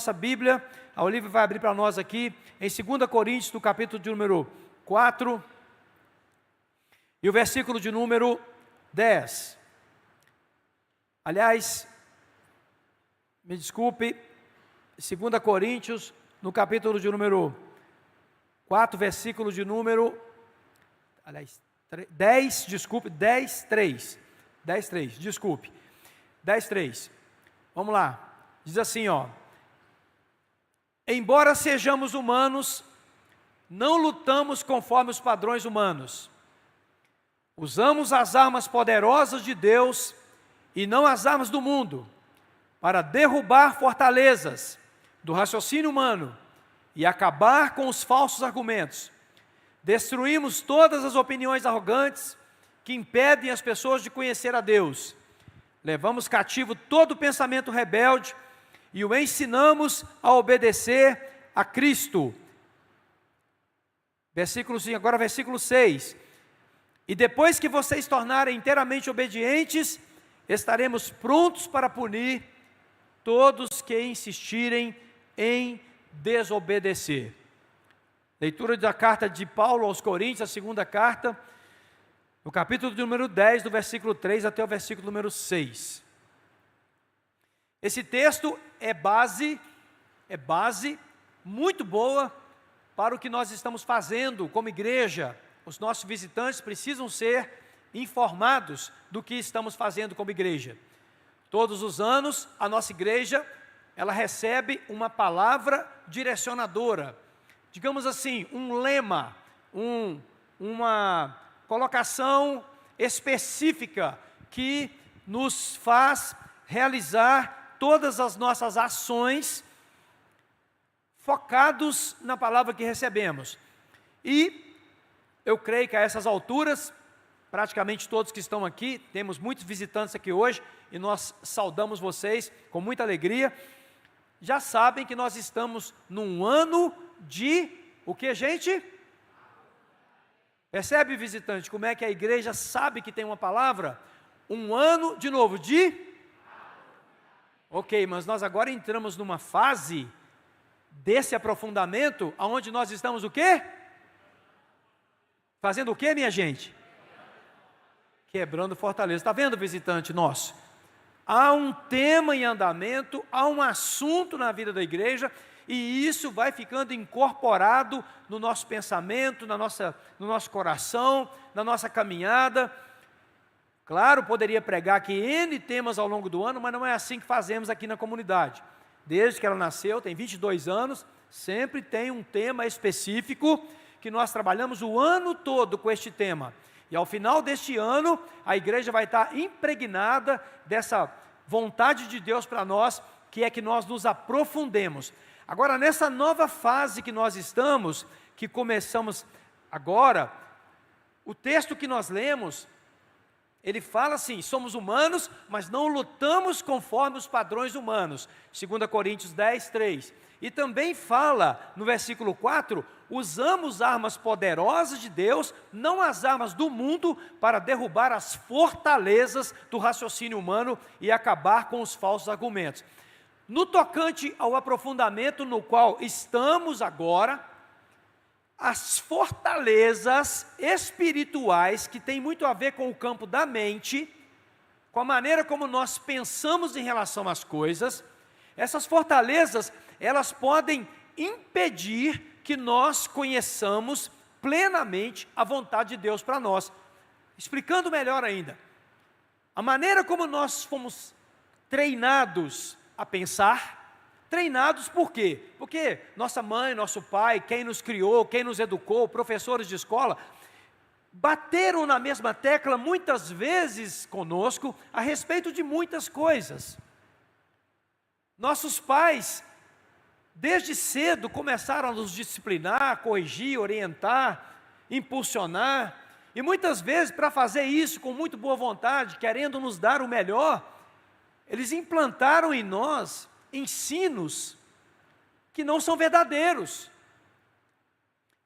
nossa Bíblia, a Olivia vai abrir para nós aqui, em 2 Coríntios, no capítulo de número 4, e o versículo de número 10. Aliás, me desculpe, 2 Coríntios, no capítulo de número 4, versículo de número, aliás, 10, desculpe, 10, 3. 10, 3, desculpe. 10, 3. Vamos lá. Diz assim, ó. Embora sejamos humanos, não lutamos conforme os padrões humanos. Usamos as armas poderosas de Deus e não as armas do mundo, para derrubar fortalezas do raciocínio humano e acabar com os falsos argumentos. Destruímos todas as opiniões arrogantes que impedem as pessoas de conhecer a Deus. Levamos cativo todo pensamento rebelde e o ensinamos a obedecer a Cristo. Agora versículo 6. E depois que vocês se tornarem inteiramente obedientes, estaremos prontos para punir todos que insistirem em desobedecer. Leitura da carta de Paulo aos Coríntios, a segunda carta, no capítulo de número 10, do versículo 3 até o versículo número 6. Esse texto é base muito boa para o que nós estamos fazendo como igreja. Os nossos visitantes precisam ser informados do que estamos fazendo como igreja. Todos os anos, a nossa igreja, ela recebe uma palavra direcionadora, digamos assim, um lema, uma colocação específica que nos faz realizar todas as nossas ações focados na palavra que recebemos. E eu creio que a essas alturas, praticamente todos que estão aqui, temos muitos visitantes aqui hoje, e nós saudamos vocês com muita alegria, já sabem que nós estamos num ano de, o que, gente? Percebe, visitante, como é que a igreja sabe que tem uma palavra? Um ano, de novo, de? Ok, mas nós agora entramos numa fase desse aprofundamento, onde nós estamos o quê? Fazendo o quê, minha gente? Quebrando fortaleza. Está vendo, visitante nosso? Há um tema em andamento, há um assunto na vida da igreja, e isso vai ficando incorporado no nosso pensamento, no nosso coração, na nossa caminhada. Claro, poderia pregar aqui N temas ao longo do ano, mas não é assim que fazemos aqui na comunidade. Desde que ela nasceu, tem 22 anos, sempre tem um tema específico que nós trabalhamos o ano todo com este tema. E ao final deste ano, a igreja vai estar impregnada dessa vontade de Deus para nós, que é que nós nos aprofundemos. Agora, nessa nova fase que nós estamos, que começamos agora, o texto que nós lemos, ele fala assim, somos humanos, mas não lutamos conforme os padrões humanos. 2 Coríntios 10, 3. E também fala, no versículo 4, usamos armas poderosas de Deus, não as armas do mundo, para derrubar as fortalezas do raciocínio humano e acabar com os falsos argumentos. No tocante ao aprofundamento no qual estamos agora, as fortalezas espirituais, que tem muito a ver com o campo da mente, com a maneira como nós pensamos em relação às coisas, essas fortalezas, elas podem impedir que nós conheçamos plenamente a vontade de Deus para nós. Explicando melhor ainda, a maneira como nós fomos treinados a pensar, treinados por quê? Porque nossa mãe, nosso pai, quem nos criou, quem nos educou, professores de escola, bateram na mesma tecla muitas vezes conosco a respeito de muitas coisas. Nossos pais, desde cedo, começaram a nos disciplinar, corrigir, orientar, impulsionar, e muitas vezes, para fazer isso com muito boa vontade, querendo nos dar o melhor, eles implantaram em nós ensinos que não são verdadeiros.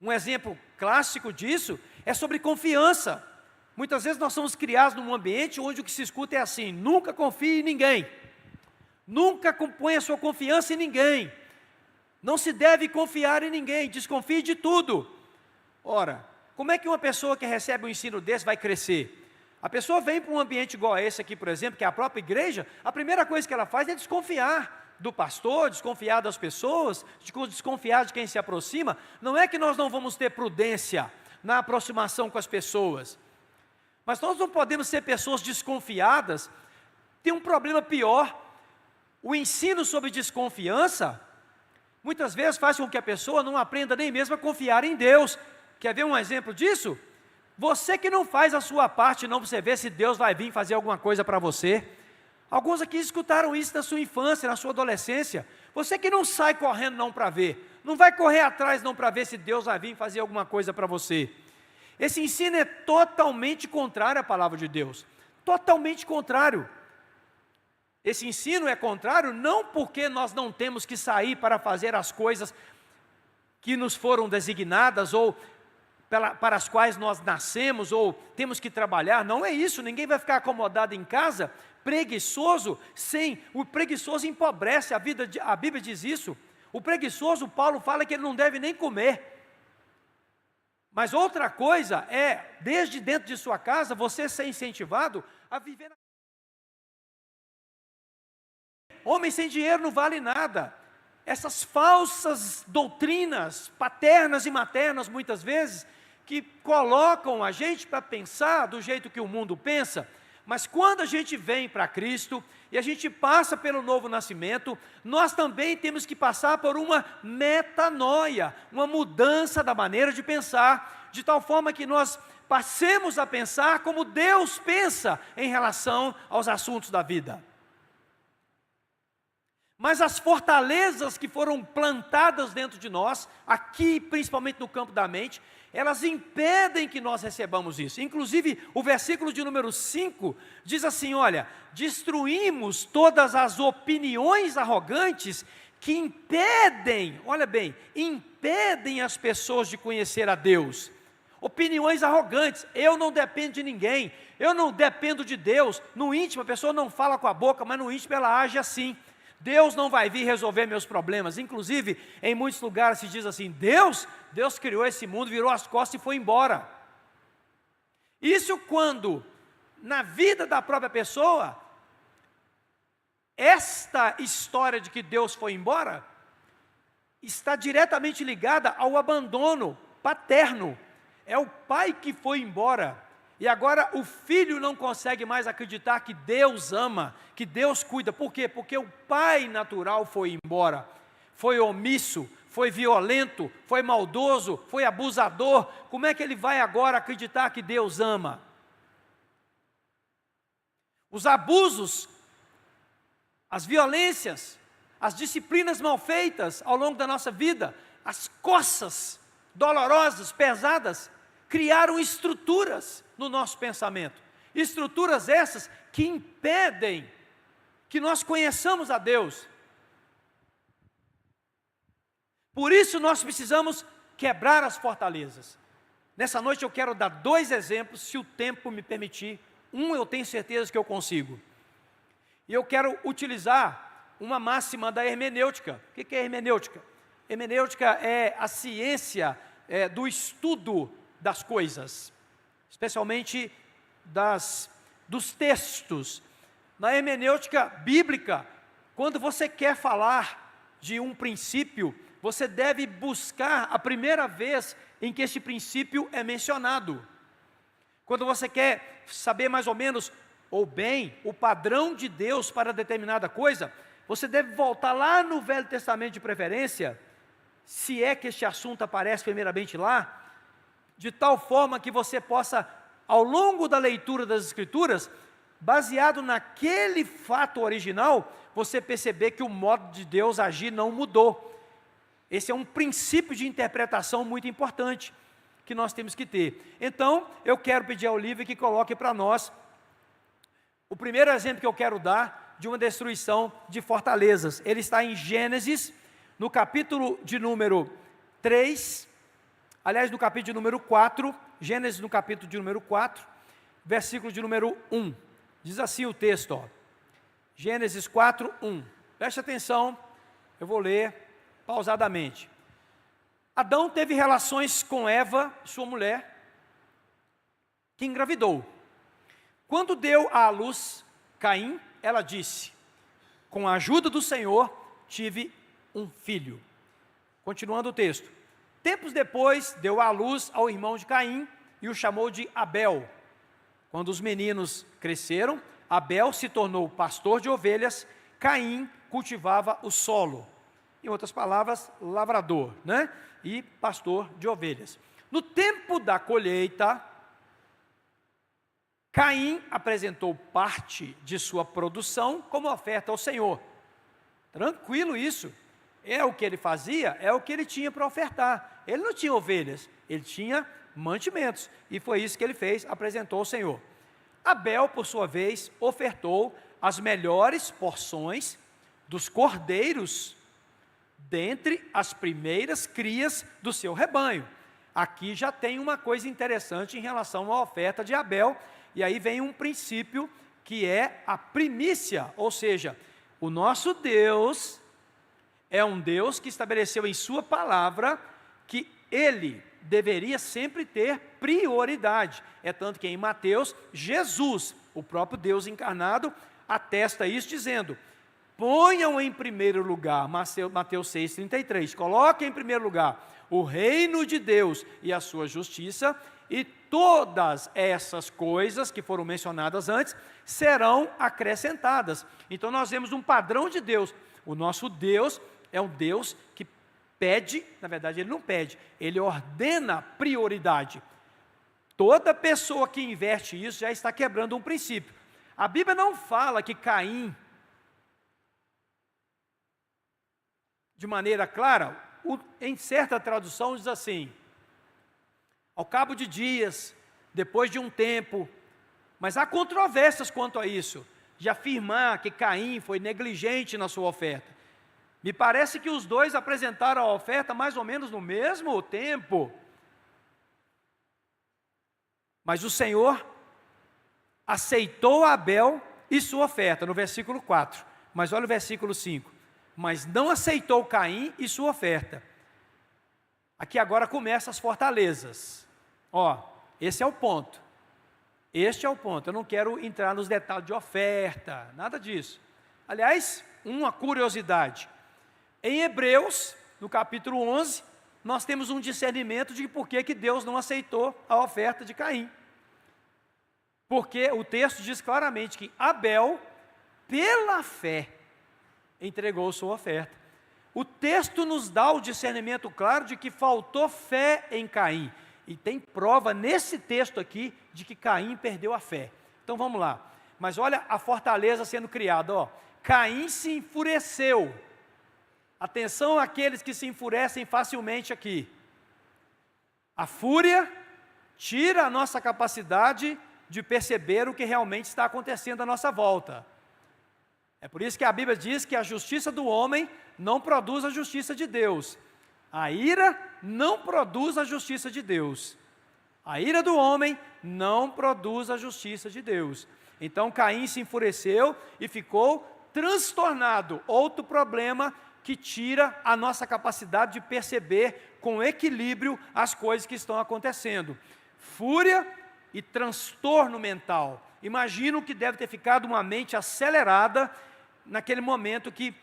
Um exemplo clássico disso é sobre confiança. Muitas vezes nós somos criados num ambiente onde o que se escuta é assim: nunca confie em ninguém, nunca ponha sua confiança em ninguém. Não se deve confiar em ninguém, desconfie de tudo. Ora, como é que uma pessoa que recebe um ensino desse vai crescer? A pessoa vem para um ambiente igual a esse aqui, por exemplo, que é a própria igreja, a primeira coisa que ela faz é desconfiar do pastor, desconfiar das pessoas, desconfiar de quem se aproxima. Não é que nós não vamos ter prudência na aproximação com as pessoas, mas nós não podemos ser pessoas desconfiadas. Tem um problema pior: o ensino sobre desconfiança muitas vezes faz com que a pessoa não aprenda nem mesmo a confiar em Deus. Quer ver um exemplo disso? Você que não faz a sua parte, não, você vê se Deus vai vir fazer alguma coisa para você. Alguns aqui escutaram isso na sua infância, na sua adolescência. Você que não sai correndo não para ver, não vai correr atrás não para ver se Deus vai vir fazer alguma coisa para você. Esse ensino é totalmente contrário à palavra de Deus, totalmente contrário. Esse ensino é contrário não porque nós não temos que sair para fazer as coisas que nos foram designadas ou para as quais nós nascemos ou temos que trabalhar. Não é isso, ninguém vai ficar acomodado em casa, preguiçoso. O preguiçoso empobrece, a Bíblia diz isso. O preguiçoso, Paulo fala que ele não deve nem comer. Mas outra coisa é, desde dentro de sua casa, você ser incentivado a viver. Homem sem dinheiro não vale nada. Essas falsas doutrinas paternas e maternas, muitas vezes, que colocam a gente para pensar do jeito que o mundo pensa. Mas quando a gente vem para Cristo e a gente passa pelo novo nascimento, nós também temos que passar por uma metanoia, uma mudança da maneira de pensar, de tal forma que nós passemos a pensar como Deus pensa em relação aos assuntos da vida. Mas as fortalezas que foram plantadas dentro de nós, aqui principalmente no campo da mente, elas impedem que nós recebamos isso. Inclusive, o versículo de número 5 diz assim, olha: destruímos todas as opiniões arrogantes que impedem, olha bem, impedem as pessoas de conhecer a Deus. Opiniões arrogantes: eu não dependo de ninguém, eu não dependo de Deus. No íntimo, a pessoa não fala com a boca, mas no íntimo ela age assim. Deus não vai vir resolver meus problemas. Inclusive, em muitos lugares se diz assim: Deus criou esse mundo, virou as costas e foi embora. Isso quando, na vida da própria pessoa, esta história de que Deus foi embora, está diretamente ligada ao abandono paterno. É o pai que foi embora. E agora o filho não consegue mais acreditar que Deus ama, que Deus cuida. Por quê? Porque o pai natural foi embora, foi omisso, foi violento, foi maldoso, foi abusador. Como é que ele vai agora acreditar que Deus ama? Os abusos, as violências, as disciplinas mal feitas ao longo da nossa vida, as coças dolorosas, pesadas, criaram estruturas no nosso pensamento. Estruturas essas que impedem que nós conheçamos a Deus. Por isso nós precisamos quebrar as fortalezas. Nessa noite eu quero dar 2 exemplos, se o tempo me permitir. Um eu tenho certeza que eu consigo. E eu quero utilizar uma máxima da hermenêutica. O que é hermenêutica? Hermenêutica é a ciência do estudo das coisas, especialmente dos textos. Na hermenêutica bíblica, quando você quer falar de um princípio, você deve buscar a primeira vez em que esse princípio é mencionado. Quando você quer saber mais ou menos, ou bem, o padrão de Deus para determinada coisa, você deve voltar lá no Velho Testamento de preferência, se é que este assunto aparece primeiramente lá, de tal forma que você possa, ao longo da leitura das Escrituras, baseado naquele fato original, você perceber que o modo de Deus agir não mudou. Esse é um princípio de interpretação muito importante que nós temos que ter. Então, eu quero pedir ao Olívio que coloque para nós o primeiro exemplo que eu quero dar de uma destruição de fortalezas. Ele está em Gênesis, no capítulo de número 3, aliás, no capítulo de número 4, Gênesis no capítulo de número 4, versículo de número 1. Diz assim o texto, ó, Gênesis 4, 1. Preste atenção, eu vou ler pausadamente. Adão teve relações com Eva, sua mulher, que engravidou. Quando deu à luz Caim, ela disse: com a ajuda do Senhor, tive um filho. Continuando o texto. Tempos depois, deu à luz ao irmão de Caim e o chamou de Abel. Quando os meninos cresceram, Abel se tornou pastor de ovelhas, Caim cultivava o solo. Em outras palavras, lavrador, né? E pastor de ovelhas. No tempo da colheita, Caim apresentou parte de sua produção como oferta ao Senhor. Tranquilo isso. É o que ele fazia, é o que ele tinha para ofertar. Ele não tinha ovelhas, ele tinha mantimentos. E foi isso que ele fez, apresentou ao Senhor. Abel, por sua vez, ofertou as melhores porções dos cordeiros dentre as primeiras crias do seu rebanho. Aqui já tem uma coisa interessante em relação à oferta de Abel, e aí vem um princípio que é a primícia, ou seja, o nosso Deus é um Deus que estabeleceu em sua palavra que Ele deveria sempre ter prioridade. É tanto que em Mateus, Jesus, o próprio Deus encarnado, atesta isso dizendo: ponham em primeiro lugar, Mateus 6,33, coloquem em primeiro lugar o reino de Deus e a sua justiça, e todas essas coisas que foram mencionadas antes serão acrescentadas. Então nós vemos um padrão de Deus. O nosso Deus é um Deus que pede, na verdade ele não pede, ele ordena prioridade. Toda pessoa que inverte isso já está quebrando um princípio. A Bíblia não fala que Caim, de maneira clara, em certa tradução diz assim: ao cabo de dias, depois de um tempo, mas há controvérsias quanto a isso, de afirmar que Caim foi negligente na sua oferta. Me parece que os dois apresentaram a oferta mais ou menos no mesmo tempo. Mas o Senhor aceitou Abel e sua oferta, no versículo 4. Mas olha o versículo 5. Mas não aceitou Caim e sua oferta. Aqui agora começam as fortalezas. Esse é o ponto. Este é o ponto. Eu não quero entrar nos detalhes de oferta, nada disso. Aliás, uma curiosidade. Em Hebreus, no capítulo 11, nós temos um discernimento de por que Deus não aceitou a oferta de Caim. Porque o texto diz claramente que Abel, pela fé, entregou sua oferta. O texto nos dá o discernimento claro de que faltou fé em Caim. E tem prova nesse texto aqui de que Caim perdeu a fé. Então vamos lá. Mas olha a fortaleza sendo criada. Caim se enfureceu. Atenção àqueles que se enfurecem facilmente aqui. A fúria tira a nossa capacidade de perceber o que realmente está acontecendo à nossa volta. É por isso que a Bíblia diz que a justiça do homem não produz a justiça de Deus. A ira não produz a justiça de Deus. A ira do homem não produz a justiça de Deus. Então Caim se enfureceu e ficou transtornado. Outro problema que tira a nossa capacidade de perceber com equilíbrio as coisas que estão acontecendo. Fúria e transtorno mental. Imagino que deve ter ficado uma mente acelerada naquele momento que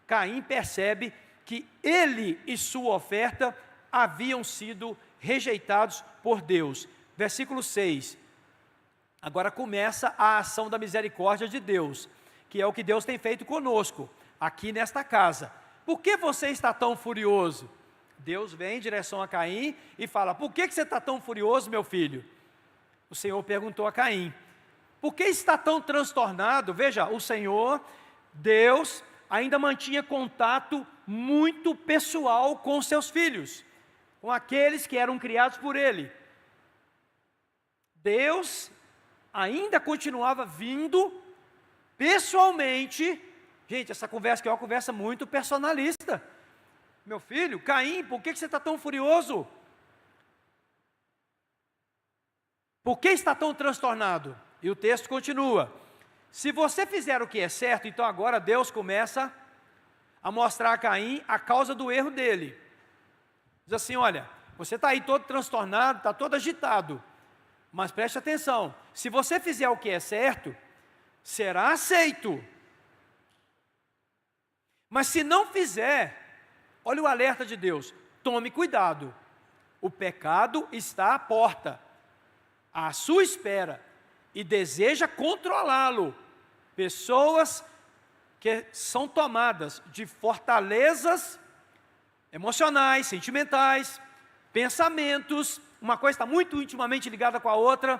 Caim percebe que ele e sua oferta haviam sido rejeitados por Deus. Versículo 6. Agora começa a ação da misericórdia de Deus, que é o que Deus tem feito conosco, aqui nesta casa. Por que você está tão furioso? Deus vem em direção a Caim e fala: por que você está tão furioso, meu filho? O Senhor perguntou a Caim: por que está tão transtornado? Veja, o Senhor, Deus, ainda mantinha contato muito pessoal com seus filhos, com aqueles que eram criados por Ele. Deus ainda continuava vindo pessoalmente. Gente, essa conversa aqui é uma conversa muito personalista. Meu filho, Caim, por que você está tão furioso? Por que está tão transtornado? E o texto continua: se você fizer o que é certo, então agora Deus começa a mostrar a Caim a causa do erro dele. Diz assim, olha, você está aí todo transtornado, está todo agitado, mas preste atenção, se você fizer o que é certo, será aceito. Mas se não fizer, olha o alerta de Deus, tome cuidado, o pecado está à porta, à sua espera, e deseja controlá-lo. Pessoas que são tomadas de fortalezas emocionais, sentimentais, pensamentos, uma coisa está muito intimamente ligada com a outra,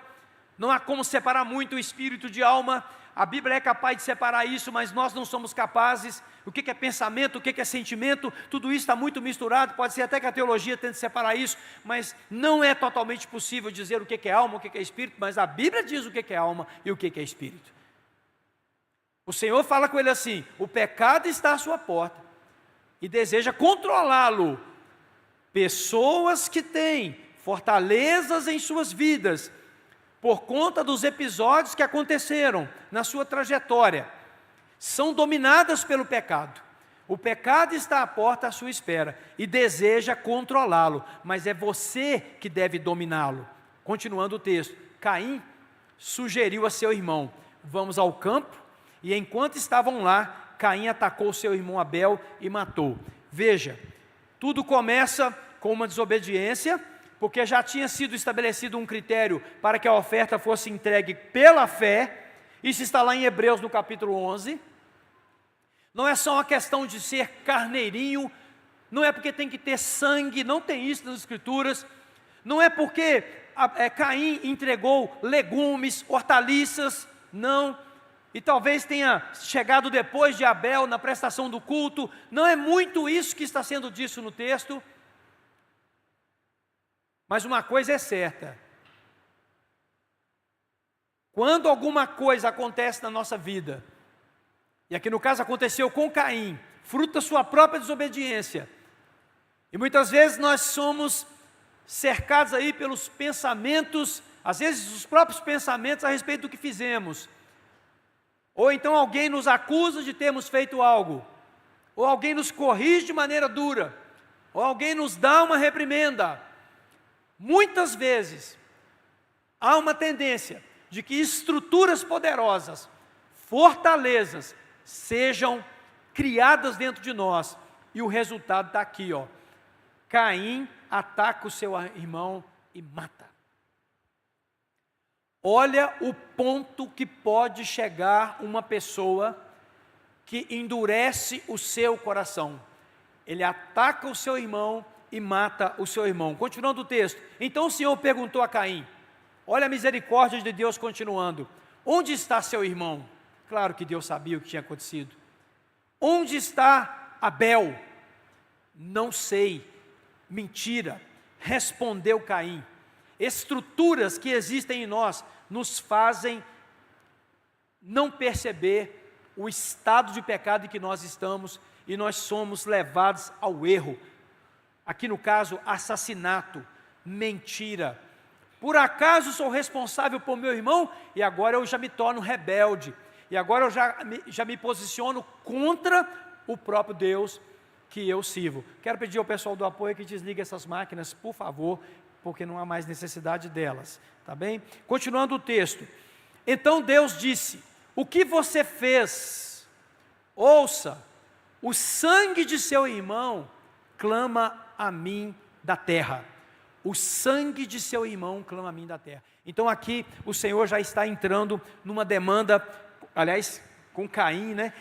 não há como separar muito o espírito de alma, a Bíblia é capaz de separar isso, mas nós não somos capazes. O que é pensamento, o que é sentimento, tudo isso está muito misturado, pode ser até que a teologia tente separar isso, mas não é totalmente possível dizer o que é alma, o que é espírito, mas a Bíblia diz o que é alma e o que é espírito. O Senhor fala com ele assim, o pecado está à sua porta, e deseja controlá-lo. Pessoas que têm fortalezas em suas vidas, por conta dos episódios que aconteceram na sua trajetória, são dominadas pelo pecado. O pecado está à porta à sua espera, e deseja controlá-lo, mas é você que deve dominá-lo. Continuando o texto, Caim sugeriu a seu irmão, vamos ao campo, e enquanto estavam lá, Caim atacou seu irmão Abel e matou. Veja, tudo começa com uma desobediência, porque já tinha sido estabelecido um critério para que a oferta fosse entregue pela fé. Isso está lá em Hebreus no capítulo 11. Não é só uma questão de ser carneirinho, não é porque tem que ter sangue, não tem isso nas Escrituras, não é porque Caim entregou legumes, hortaliças, não. E talvez tenha chegado depois de Abel na prestação do culto, não é muito isso que está sendo dito no texto, mas uma coisa é certa, quando alguma coisa acontece na nossa vida, e aqui no caso aconteceu com Caim, fruto da sua própria desobediência, e muitas vezes nós somos cercados aí pelos pensamentos, às vezes os próprios pensamentos a respeito do que fizemos, ou então alguém nos acusa de termos feito algo, ou alguém nos corrige de maneira dura, ou alguém nos dá uma reprimenda. Muitas vezes, há uma tendência de que estruturas poderosas, fortalezas, sejam criadas dentro de nós, e o resultado está aqui, ó. Caim ataca o seu irmão e mata. Olha o ponto que pode chegar uma pessoa que endurece o seu coração. Ele ataca o seu irmão e mata o seu irmão. Continuando o texto, então o Senhor perguntou a Caim, olha a misericórdia de Deus continuando, onde está seu irmão? Claro que Deus sabia o que tinha acontecido. Onde está Abel? Não sei. Mentira, respondeu Caim. Estruturas que existem em nós nos fazem não perceber o estado de pecado em que nós estamos, e nós somos levados ao erro. Aqui no caso, assassinato, mentira. Por acaso sou responsável por meu irmão, e agora eu já me torno rebelde, e agora eu já me posiciono contra o próprio Deus que eu sirvo. Quero pedir ao pessoal do apoio que desligue essas máquinas, por favor, porque não há mais necessidade delas, tá bem? Continuando o texto, então Deus disse, o que você fez? Ouça, o sangue de seu irmão clama a mim da terra. O sangue de seu irmão clama a mim da terra. Então aqui o Senhor já está entrando numa demanda, aliás, com Caim, né?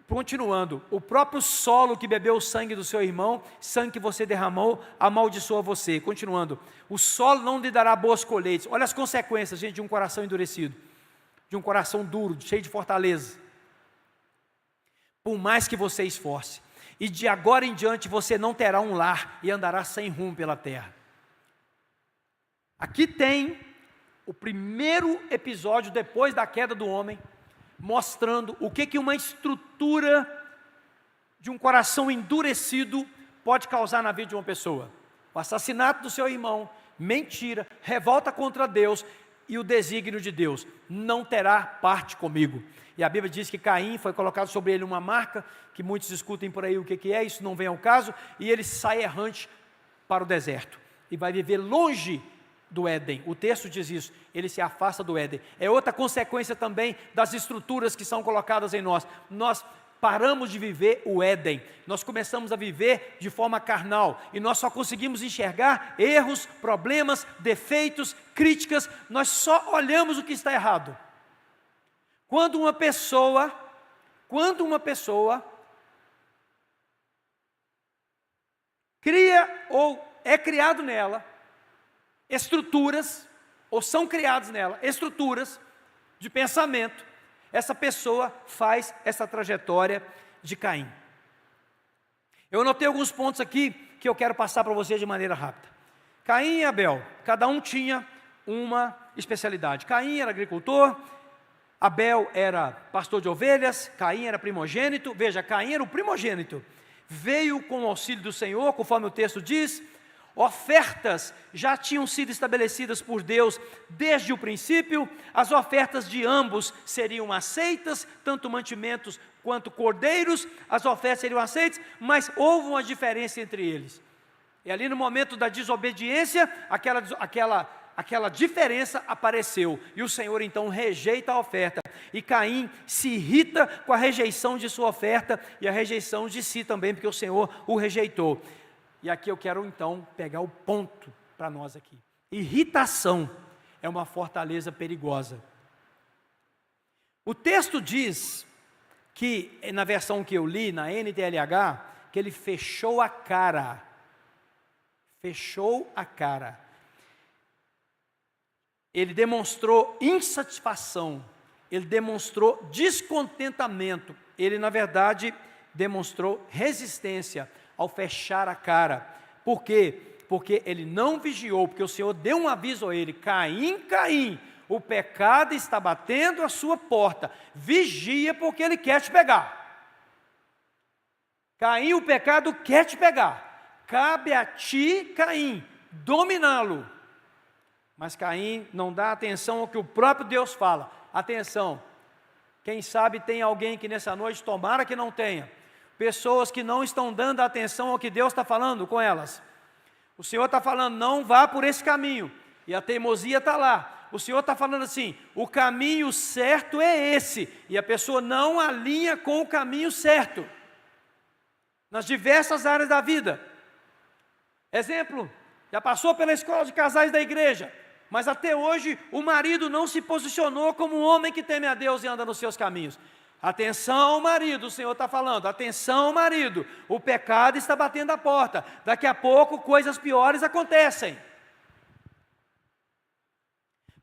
Continuando, o próprio solo que bebeu o sangue do seu irmão, sangue que você derramou, amaldiçoa você. Continuando, o solo não lhe dará boas colheitas. Olha as consequências, gente, de um coração endurecido, de um coração duro, cheio de fortaleza. Por mais que você esforce, e de agora em diante você não terá um lar e andará sem rumo pela terra. Aqui tem o primeiro episódio depois da queda do homem, mostrando o que uma estrutura de um coração endurecido pode causar na vida de uma pessoa. O assassinato do seu irmão, mentira, revolta contra Deus, e o desígnio de Deus, não terá parte comigo. E a Bíblia diz que Caim foi colocado sobre ele uma marca, que muitos discutem por aí o que é, isso não vem ao caso, e ele sai errante para o deserto, e vai viver longe do Éden. O texto diz isso, ele se afasta do Éden. É outra consequência também das estruturas que são colocadas em nós. Nós paramos de viver o Éden, nós começamos a viver de forma carnal, e nós só conseguimos enxergar erros, problemas, defeitos, críticas, nós só olhamos o que está errado. Quando uma pessoa cria ou é criado nela estruturas, ou são criadas nela estruturas de pensamento, essa pessoa faz essa trajetória de Caim. Eu anotei alguns pontos aqui que eu quero passar para você de maneira rápida. Caim e Abel, cada um tinha uma especialidade. Caim era agricultor, Abel era pastor de ovelhas, Caim era primogênito. Veja, Caim era o primogênito, veio com o auxílio do Senhor, conforme o texto diz. Ofertas já tinham sido estabelecidas por Deus desde o princípio, as ofertas de ambos seriam aceitas, tanto mantimentos quanto cordeiros, as ofertas seriam aceitas, mas houve uma diferença entre eles. E ali no momento da desobediência, aquela diferença apareceu, e o Senhor então rejeita a oferta, e Caim se irrita com a rejeição de sua oferta, e a rejeição de si também, porque o Senhor o rejeitou. E aqui eu quero então pegar o ponto para nós aqui. Irritação é uma fortaleza perigosa. O texto diz que, na versão que eu li, na NTLH, que ele fechou a cara. Fechou a cara. Ele demonstrou insatisfação, ele demonstrou descontentamento, ele na verdade demonstrou resistência ao fechar a cara. Por quê? Porque ele não vigiou, porque o Senhor deu um aviso a ele: Caim, Caim, o pecado está batendo a sua porta, vigia porque ele quer te pegar. Caim, o pecado quer te pegar, cabe a ti, Caim, dominá-lo. Mas Caim não dá atenção ao que o próprio Deus fala. Atenção, quem sabe tem alguém que nessa noite, tomara que não tenha, pessoas que não estão dando atenção ao que Deus está falando com elas. O Senhor está falando, não vá por esse caminho, e a teimosia está lá. O Senhor está falando assim, o caminho certo é esse, e a pessoa não alinha com o caminho certo, nas diversas áreas da vida. Exemplo, já passou pela escola de casais da igreja, mas até hoje o marido não se posicionou como um homem que teme a Deus e anda nos seus caminhos. Atenção, marido, o Senhor está falando, atenção, marido, o pecado está batendo a porta, daqui a pouco coisas piores acontecem.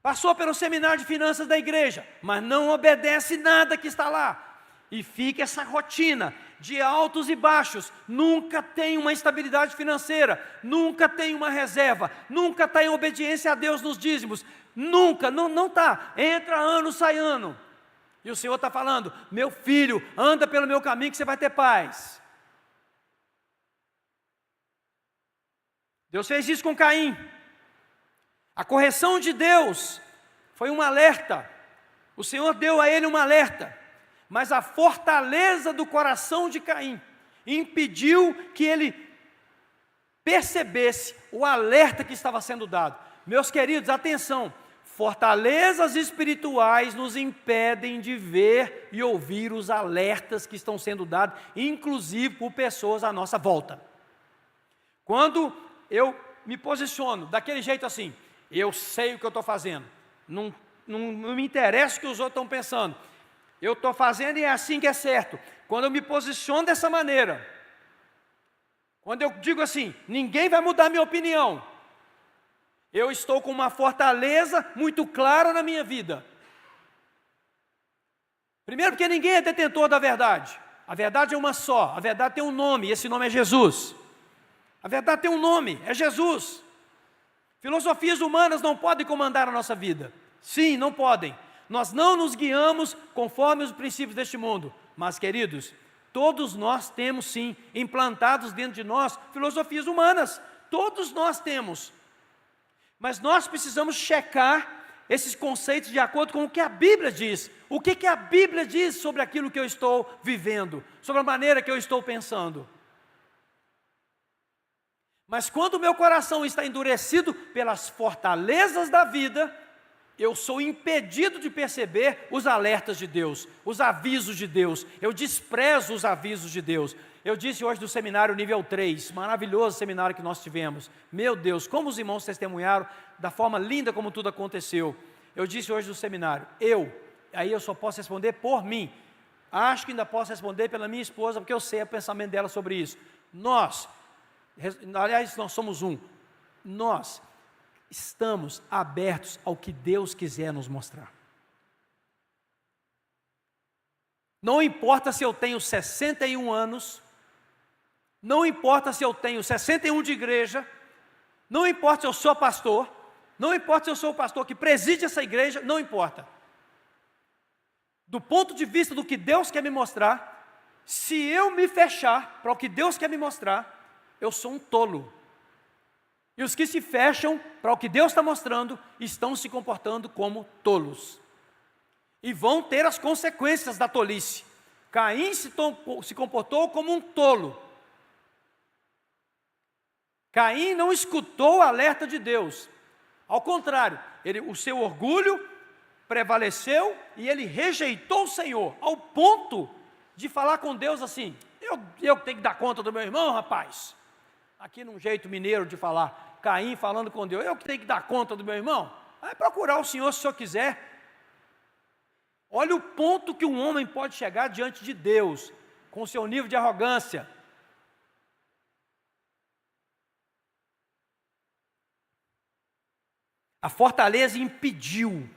Passou pelo seminário de finanças da igreja, mas não obedece nada que está lá, e fica essa rotina de altos e baixos, nunca tem uma estabilidade financeira, nunca tem uma reserva, nunca está em obediência a Deus nos dízimos, nunca, não está, entra ano, sai ano. E o Senhor está falando, meu filho, anda pelo meu caminho que você vai ter paz. Deus fez isso com Caim. A correção de Deus foi um alerta. O Senhor deu a ele um alerta. Mas a fortaleza do coração de Caim impediu que ele percebesse o alerta que estava sendo dado. Meus queridos, atenção. Fortalezas espirituais nos impedem de ver e ouvir os alertas que estão sendo dados, inclusive por pessoas à nossa volta. Quando eu me posiciono daquele jeito assim, eu sei o que eu estou fazendo, não me interessa o que os outros estão pensando, eu estou fazendo e é assim que é certo. Quando eu me posiciono dessa maneira, quando eu digo assim, ninguém vai mudar minha opinião, eu estou com uma fortaleza muito clara na minha vida. Primeiro porque ninguém é detentor da verdade. A verdade é uma só, a verdade tem um nome, e esse nome é Jesus. A verdade tem um nome, é Jesus. Filosofias humanas não podem comandar a nossa vida. Sim, não podem. Nós não nos guiamos conforme os princípios deste mundo. Mas, queridos, todos nós temos sim, implantados dentro de nós, filosofias humanas. Todos nós temos. Mas nós precisamos checar esses conceitos de acordo com o que a Bíblia diz. O que a Bíblia diz sobre aquilo que eu estou vivendo, sobre a maneira que eu estou pensando. Mas quando o meu coração está endurecido pelas fortalezas da vida, eu sou impedido de perceber os alertas de Deus, os avisos de Deus. Eu desprezo os avisos de Deus. Eu disse hoje do seminário nível 3, maravilhoso seminário que nós tivemos. Meu Deus, como os irmãos testemunharam da forma linda como tudo aconteceu. Eu disse hoje do seminário, aí eu só posso responder por mim. Acho que ainda posso responder pela minha esposa, porque eu sei o pensamento dela sobre isso. Nós somos nós estamos abertos ao que Deus quiser nos mostrar. Não importa se eu tenho 61 anos, não importa se eu tenho 61 de igreja, não importa se eu sou pastor, não importa se eu sou o pastor que preside essa igreja, não importa. Do ponto de vista do que Deus quer me mostrar, se eu me fechar para o que Deus quer me mostrar, eu sou um tolo. E os que se fecham para o que Deus está mostrando, estão se comportando como tolos. E vão ter as consequências da tolice. Caim se comportou como um tolo. Caim não escutou o alerta de Deus. Ao contrário, o seu orgulho prevaleceu e ele rejeitou o Senhor, ao ponto de falar com Deus assim, eu tenho que dar conta do meu irmão, rapaz. Aqui num jeito mineiro de falar, Caim falando com Deus, eu que tenho que dar conta do meu irmão? Vai procurar o Senhor se o Senhor quiser. Olha o ponto que um homem pode chegar diante de Deus, com o seu nível de arrogância. A fortaleza impediu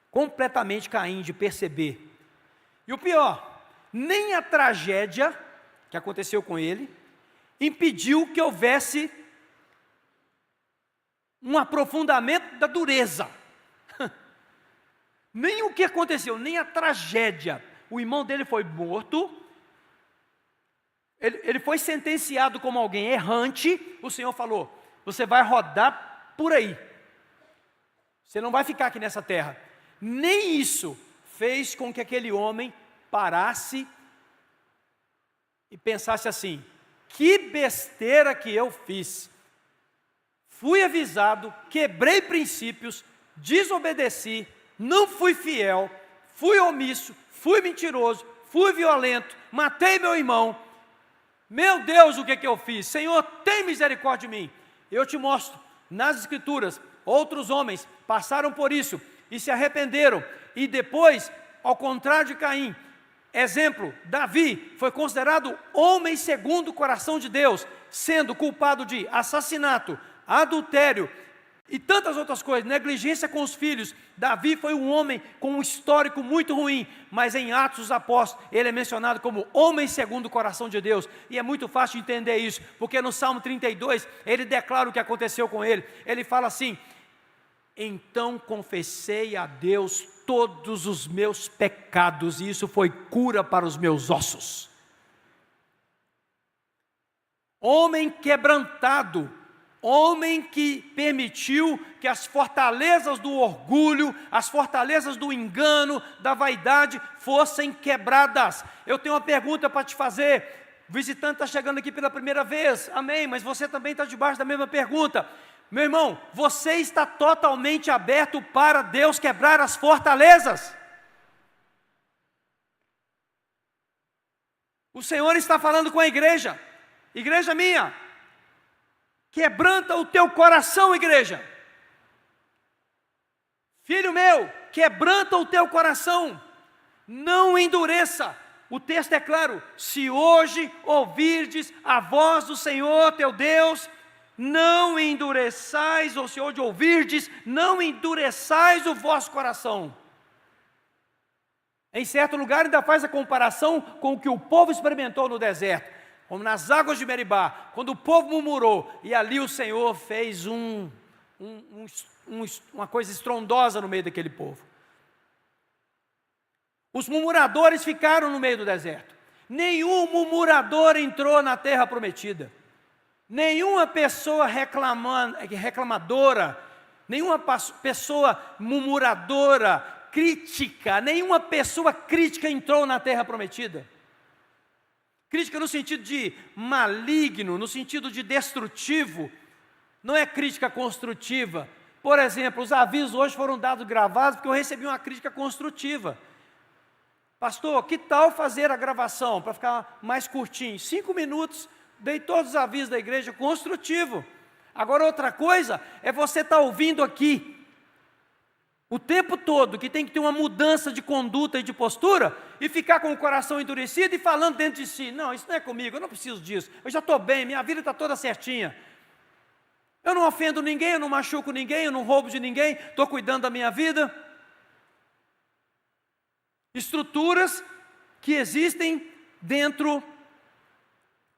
completamente Caim de perceber. E o pior, nem a tragédia que aconteceu com ele impediu que houvesse um aprofundamento da dureza. Nem o que aconteceu, nem a tragédia. O irmão dele foi morto, ele foi sentenciado como alguém errante. O Senhor falou, você vai rodar por aí, você não vai ficar aqui nessa terra. Nem isso fez com que aquele homem parasse e pensasse assim, que besteira que eu fiz. Fui avisado, quebrei princípios, desobedeci, não fui fiel, fui omisso, fui mentiroso, fui violento, matei meu irmão. Meu Deus, o que eu fiz? Senhor, tem misericórdia de mim. Eu te mostro, nas Escrituras, outros homens passaram por isso e se arrependeram. E depois, ao contrário de Caim, exemplo, Davi foi considerado homem segundo o coração de Deus, sendo culpado de assassinato, adultério e tantas outras coisas, negligência com os filhos. Davi foi um homem com um histórico muito ruim, mas em Atos dos Apóstolos, ele é mencionado como homem segundo o coração de Deus, e é muito fácil entender isso, porque no Salmo 32, ele declara o que aconteceu com ele. Ele fala assim, então confessei a Deus todos os meus pecados, e isso foi cura para os meus ossos. Homem quebrantado, homem que permitiu que as fortalezas do orgulho, as fortalezas do engano, da vaidade, fossem quebradas. Eu tenho uma pergunta para te fazer. O visitante está chegando aqui pela primeira vez, amém, mas você também está debaixo da mesma pergunta. Meu irmão, você está totalmente aberto para Deus quebrar as fortalezas? O Senhor está falando com a igreja, igreja minha, quebranta o teu coração, igreja. Filho meu, quebranta o teu coração, não endureça. O texto é claro, se hoje ouvirdes a voz do Senhor teu Deus, não endureçais, ou se hoje ouvirdes, não endureçais o vosso coração. Em certo lugar ainda faz a comparação com o que o povo experimentou no deserto, como nas águas de Meribá, quando o povo murmurou, e ali o Senhor fez uma coisa estrondosa no meio daquele povo. Os murmuradores ficaram no meio do deserto. Nenhum murmurador entrou na terra prometida. Nenhuma pessoa reclamadora nenhuma pessoa murmuradora, crítica, nenhuma pessoa crítica entrou na terra prometida. Crítica no sentido de maligno, no sentido de destrutivo, não é crítica construtiva. Por exemplo, os avisos hoje foram dados gravados porque eu recebi uma crítica construtiva. Pastor, que tal fazer a gravação para ficar mais curtinho? 5 minutos, dei todos os avisos da igreja, construtivo. Agora outra coisa é você estar ouvindo aqui o tempo todo que tem que ter uma mudança de conduta e de postura e ficar com o coração endurecido e falando dentro de si, não, isso não é comigo, eu não preciso disso, eu já estou bem, minha vida está toda certinha. Eu não ofendo ninguém, eu não machuco ninguém, eu não roubo de ninguém, estou cuidando da minha vida. Estruturas que existem dentro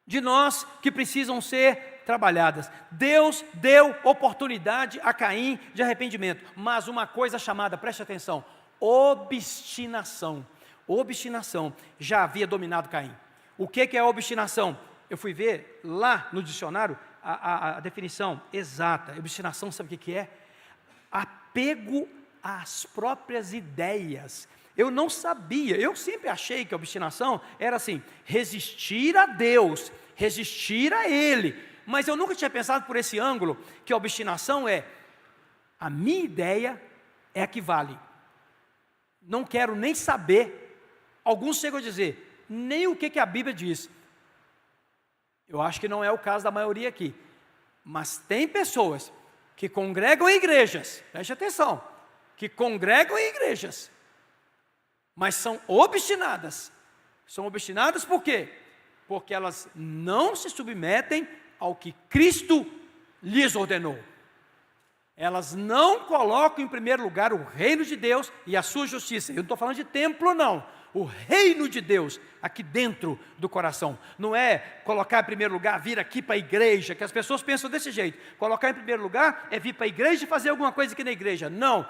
de nós que precisam ser trabalhadas. Deus deu oportunidade a Caim de arrependimento, mas uma coisa chamada, preste atenção, obstinação. Obstinação já havia dominado Caim. O que é obstinação? Eu fui ver lá no dicionário a definição exata. Obstinação, sabe o que é? Apego às próprias ideias. Eu não sabia, eu sempre achei que a obstinação era assim, resistir a Deus, resistir a Ele, mas eu nunca tinha pensado por esse ângulo, que a obstinação é, a minha ideia é a que vale, não quero nem saber, alguns chegam a dizer, nem o que a Bíblia diz. Eu acho que não é o caso da maioria aqui, mas tem pessoas que congregam em igrejas, preste atenção, que congregam em igrejas, mas são obstinadas. São obstinadas por quê? Porque elas não se submetem ao que Cristo lhes ordenou. Elas não colocam em primeiro lugar o reino de Deus e a sua justiça. Eu não estou falando de templo, não. O reino de Deus aqui dentro do coração. Não é colocar em primeiro lugar, vir aqui para a igreja, que as pessoas pensam desse jeito. Colocar em primeiro lugar é vir para a igreja e fazer alguma coisa aqui na igreja. Não.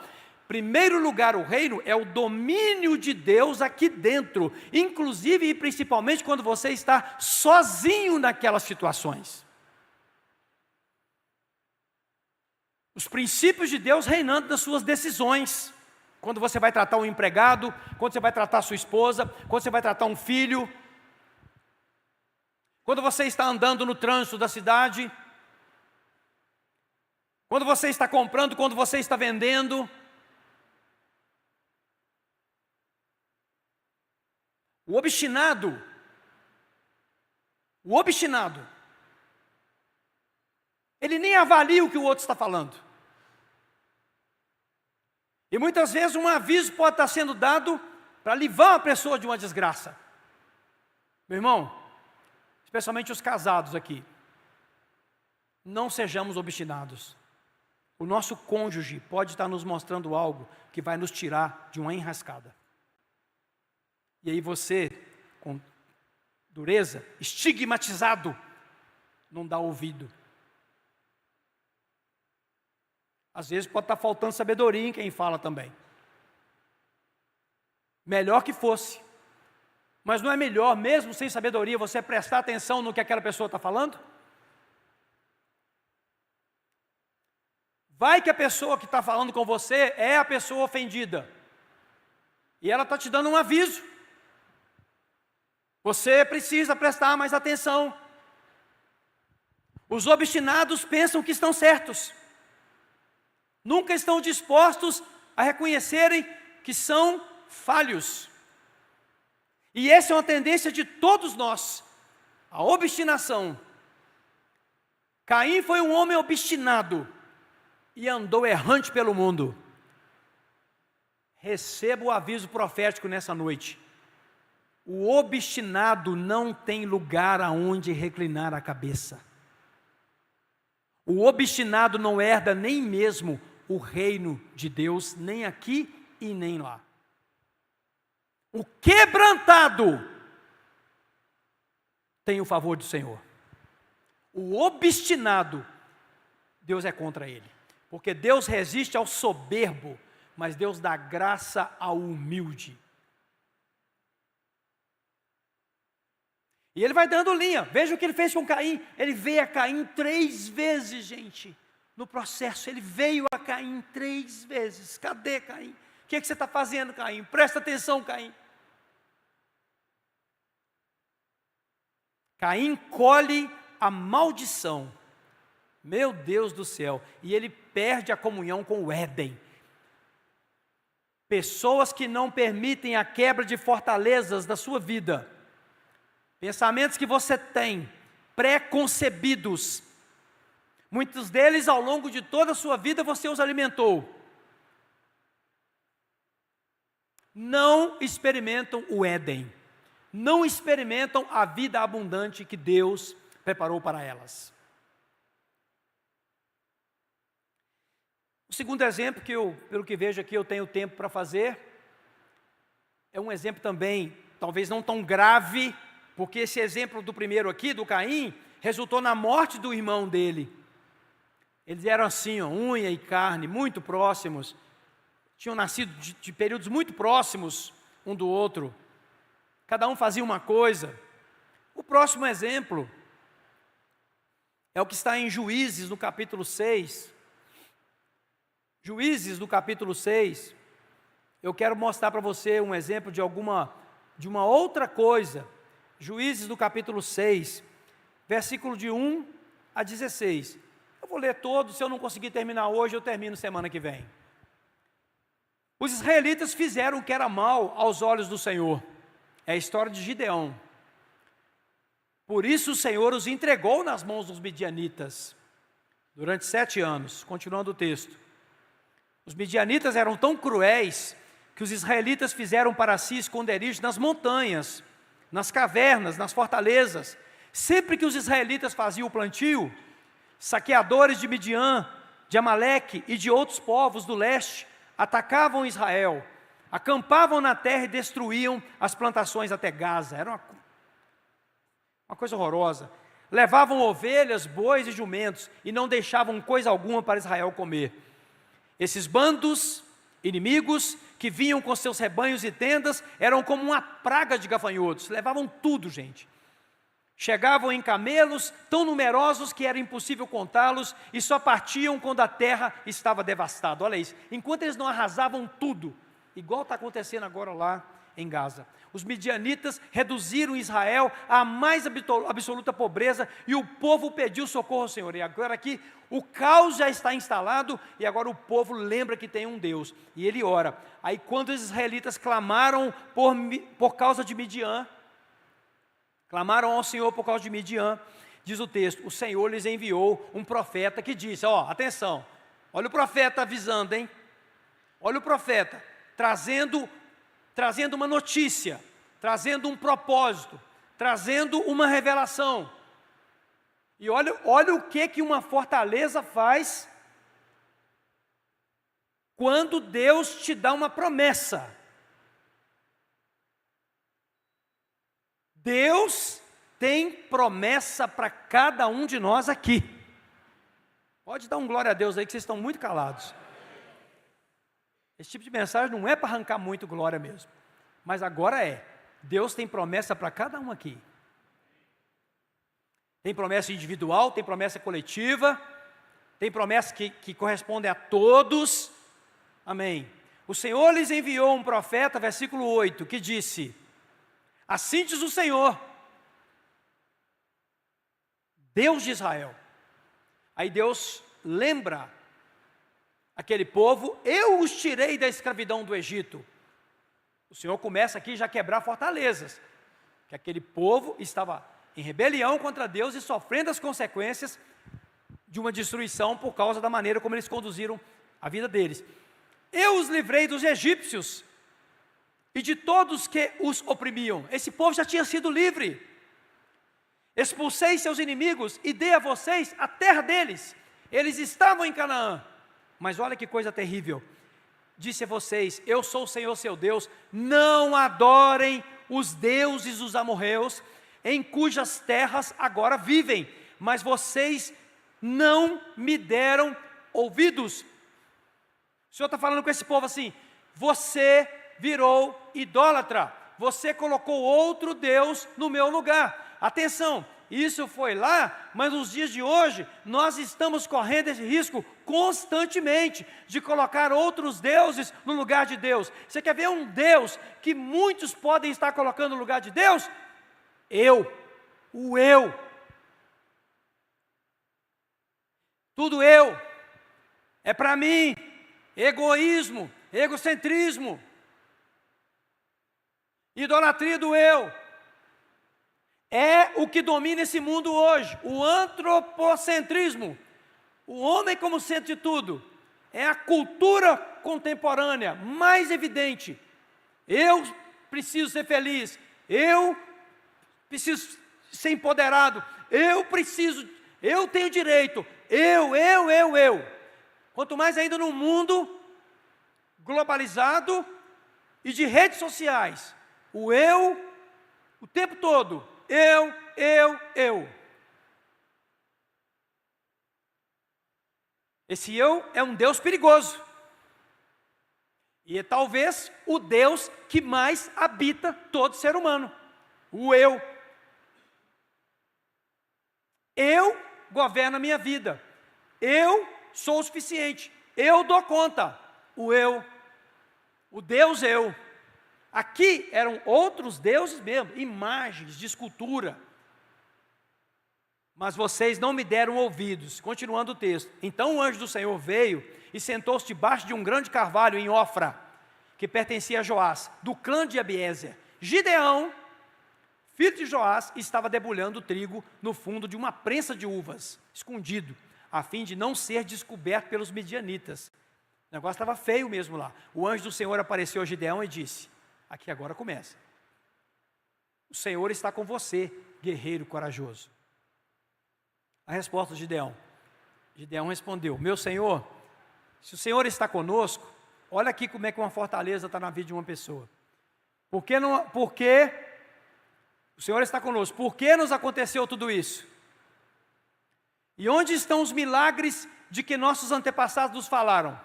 Primeiro lugar, o reino é o domínio de Deus aqui dentro, inclusive e principalmente quando você está sozinho naquelas situações. Os princípios de Deus reinando nas suas decisões. Quando você vai tratar um empregado, quando você vai tratar a sua esposa, quando você vai tratar um filho, quando você está andando no trânsito da cidade, quando você está comprando, quando você está vendendo. O obstinado, ele nem avalia o que o outro está falando. E muitas vezes um aviso pode estar sendo dado para livrar uma pessoa de uma desgraça. Meu irmão, especialmente os casados aqui, não sejamos obstinados. O nosso cônjuge pode estar nos mostrando algo que vai nos tirar de uma enrascada. E aí você, com dureza, estigmatizado, não dá ouvido. Às vezes pode estar faltando sabedoria em quem fala também. Melhor que fosse. Mas não é melhor, mesmo sem sabedoria, você prestar atenção no que aquela pessoa está falando? Vai que a pessoa que está falando com você é a pessoa ofendida. E ela está te dando um aviso. Você precisa prestar mais atenção. Os obstinados pensam que estão certos. Nunca estão dispostos a reconhecerem que são falhos. E essa é uma tendência de todos nós, a obstinação. Caim foi um homem obstinado e andou errante pelo mundo. Receba o aviso profético nessa noite. O obstinado não tem lugar aonde reclinar a cabeça. O obstinado não herda nem mesmo o reino de Deus, nem aqui e nem lá. O quebrantado tem o favor do Senhor. O obstinado, Deus é contra ele. Porque Deus resiste ao soberbo, mas Deus dá graça ao humilde. E ele vai dando linha. Veja o que ele fez com Caim. Ele veio a Caim 3 vezes, gente. no processo, ele veio a Caim 3 vezes. Cadê Caim? O que você está fazendo, Caim? Presta atenção, Caim. Caim colhe a maldição. Meu Deus do céu. E ele perde a comunhão com o Éden. Pessoas que não permitem a quebra de fortalezas da sua vida. Pensamentos que você tem, pré-concebidos. Muitos deles, ao longo de toda a sua vida, você os alimentou. Não experimentam o Éden. Não experimentam a vida abundante que Deus preparou para elas. O segundo exemplo que pelo que vejo aqui, eu tenho tempo para fazer, é um exemplo também, talvez não tão grave, porque esse exemplo do primeiro aqui, do Caim, resultou na morte do irmão dele. Eles eram assim, unha e carne, muito próximos, tinham nascido de períodos muito próximos um do outro, cada um fazia uma coisa. O próximo exemplo é o que está em Juízes, no capítulo 6. Juízes, no capítulo 6, eu quero mostrar para você um exemplo de uma outra coisa. Juízes, no capítulo 6, versículo de 1 a 16. Eu vou ler todo, se eu não conseguir terminar hoje, eu termino semana que vem. Os israelitas fizeram o que era mal aos olhos do Senhor. É a história de Gideão. Por isso o Senhor os entregou nas mãos dos midianitas, durante 7 anos. Continuando o texto. Os midianitas eram tão cruéis, que os israelitas fizeram para si esconderijos nas montanhas, nas cavernas, nas fortalezas. Sempre que os israelitas faziam o plantio, saqueadores de Midian, de Amaleque e de outros povos do leste, atacavam Israel, acampavam na terra e destruíam as plantações até Gaza. Era uma coisa horrorosa. Levavam ovelhas, bois e jumentos, e não deixavam coisa alguma para Israel comer. Esses bandos inimigos, que vinham com seus rebanhos e tendas, eram como uma praga de gafanhotos, levavam tudo, gente. Chegavam em camelos, tão numerosos que era impossível contá-los, e só partiam quando a terra estava devastada. Olha isso, enquanto eles não arrasavam tudo, igual está acontecendo agora lá em Gaza. Os midianitas reduziram Israel à mais absoluta pobreza, e o povo pediu socorro ao Senhor. E agora aqui, o caos já está instalado, e agora o povo lembra que tem um Deus, e ele ora. Aí quando os israelitas clamaram por causa de Midian, clamaram ao Senhor por causa de Midian, diz o texto, o Senhor lhes enviou um profeta que disse, atenção, olha o profeta avisando, hein? Olha o profeta, trazendo uma notícia, trazendo um propósito, trazendo uma revelação. E olha o que uma fortaleza faz quando Deus te dá uma promessa. Deus tem promessa para cada um de nós aqui. Pode dar um glória a Deus aí, que vocês estão muito calados. Esse tipo de mensagem não é para arrancar muito glória mesmo. Mas agora é. Deus tem promessa para cada um aqui. Tem promessa individual, tem promessa coletiva, tem promessa que corresponde a todos. Amém. O Senhor lhes enviou um profeta, versículo 8, que disse, assim diz o Senhor, Deus de Israel. Aí Deus lembra aquele povo, eu os tirei da escravidão do Egito. O Senhor começa aqui já a quebrar fortalezas, que aquele povo estava em rebelião contra Deus e sofrendo as consequências de uma destruição por causa da maneira como eles conduziram a vida deles. Eu os livrei dos egípcios e de todos que os oprimiam. Esse povo já tinha sido livre. Expulsei seus inimigos e dei a vocês a terra deles. Eles estavam em Canaã. Mas olha que coisa terrível. Disse a vocês, eu sou o Senhor seu Deus, não adorem os deuses dos amorreus, em cujas terras agora vivem, mas vocês não me deram ouvidos. O Senhor está falando com esse povo assim, você virou idólatra, você colocou outro Deus no meu lugar. Atenção, Isso foi lá, mas nos dias de hoje, nós estamos correndo esse risco constantemente de colocar outros deuses no lugar de Deus. Você quer ver um Deus que muitos podem estar colocando no lugar de Deus? O eu. Tudo eu. É para mim. Egoísmo, egocentrismo. Idolatria do eu. É o que domina esse mundo hoje, o antropocentrismo, o homem como centro de tudo, é a cultura contemporânea mais evidente. Eu preciso ser feliz, eu preciso ser empoderado, eu tenho direito, eu. Quanto mais ainda num mundo globalizado e de redes sociais, o eu, o tempo todo. Eu. Esse eu é um Deus perigoso. E é talvez o Deus que mais habita todo ser humano. O eu. Eu governo a minha vida. Eu sou o suficiente. Eu dou conta. O eu. O Deus eu. Aqui eram outros deuses mesmo, imagens de escultura. Mas vocês não me deram ouvidos. Continuando o texto. Então o anjo do Senhor veio e sentou-se debaixo de um grande carvalho em Ofra, que pertencia a Joás, do clã de Abiezer. Gideão, filho de Joás, estava debulhando o trigo no fundo de uma prensa de uvas, escondido, a fim de não ser descoberto pelos midianitas. O negócio estava feio mesmo lá. O anjo do Senhor apareceu a Gideão e disse: aqui agora começa. O Senhor está com você, guerreiro corajoso. A resposta de Gideão. Gideão respondeu: meu Senhor, se o Senhor está conosco, olha aqui como é que uma fortaleza está na vida de uma pessoa. Porque o Senhor está conosco, por que nos aconteceu tudo isso? E onde estão os milagres de que nossos antepassados nos falaram?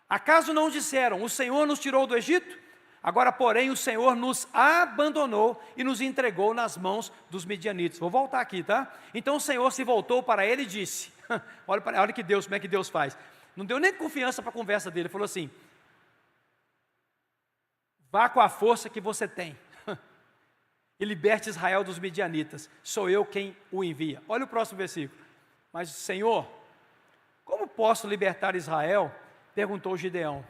Acaso não disseram: o Senhor nos tirou do Egito? Agora, porém, o Senhor nos abandonou e nos entregou nas mãos dos midianitas. Vou voltar aqui, tá? Então o Senhor se voltou para ele e disse, olha que Deus, como é que Deus faz. Não deu nem confiança para a conversa dele, falou assim: vá com a força que você tem e liberte Israel dos midianitas, sou eu quem o envia. Olha o próximo versículo. Mas Senhor, como posso libertar Israel? Perguntou Gideão.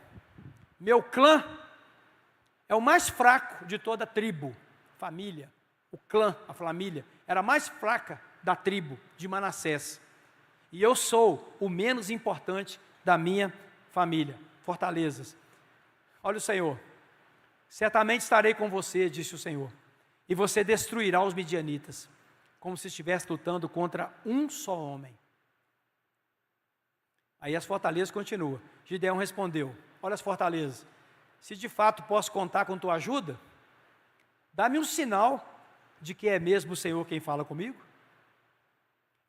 Meu clã é o mais fraco de toda a tribo, família, o clã, a família, era a mais fraca da tribo de Manassés. E eu sou o menos importante da minha família. Fortalezas. Olha o Senhor, certamente estarei com você, disse o Senhor, e você destruirá os midianitas, como se estivesse lutando contra um só homem. Aí as fortalezas continuam. Gideão respondeu: olha as fortalezas, se de fato posso contar com tua ajuda, dá-me um sinal de que é mesmo o Senhor quem fala comigo.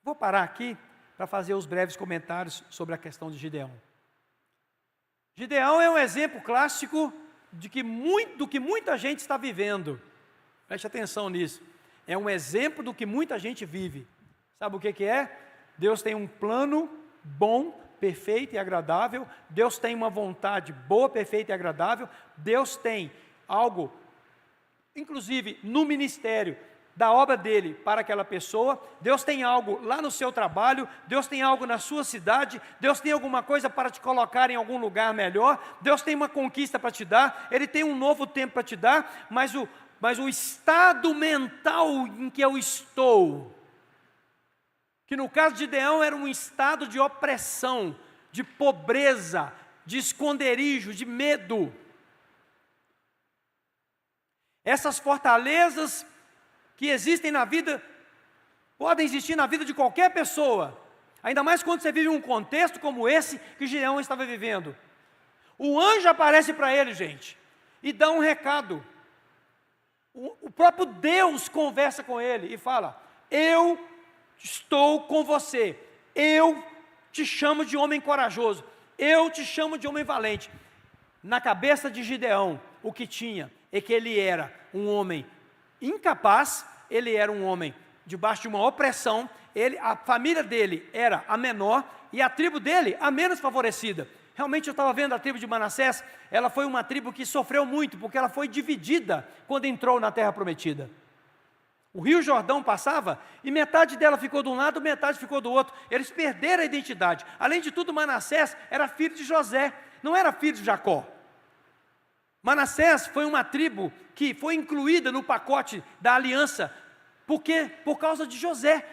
Vou parar aqui para fazer os breves comentários sobre a questão de Gideão. Gideão é um exemplo clássico do que muita gente está vivendo. Preste atenção nisso. É um exemplo do que muita gente vive. Sabe o que é? Deus tem um plano bom, perfeito e agradável. Deus tem uma vontade boa, perfeita e agradável. Deus tem algo, inclusive no ministério, da obra dele para aquela pessoa. Deus tem algo lá no seu trabalho. Deus tem algo na sua cidade. Deus tem alguma coisa para te colocar em algum lugar melhor. Deus tem uma conquista para te dar. Ele tem um novo tempo para te dar. Mas o estado mental em que eu estou, que no caso de Gideão era um estado de opressão, de pobreza, de esconderijo, de medo. Essas fortalezas que existem na vida, podem existir na vida de qualquer pessoa, ainda mais quando você vive um contexto como esse que Gideão estava vivendo. O anjo aparece para ele, gente, e dá um recado. O próprio Deus conversa com ele e fala: eu estou com você, eu te chamo de homem corajoso, eu te chamo de homem valente. Na cabeça de Gideão, o que tinha é que ele era um homem incapaz, ele era um homem debaixo de uma opressão, a família dele era a menor e a tribo dele a menos favorecida. Realmente eu estava vendo a tribo de Manassés, ela foi uma tribo que sofreu muito, porque ela foi dividida quando entrou na terra prometida. O rio Jordão passava e metade dela ficou de um lado, metade ficou do outro. Eles perderam a identidade. Além de tudo, Manassés era filho de José, não era filho de Jacó. Manassés foi uma tribo que foi incluída no pacote da aliança. Por quê? Por causa de José.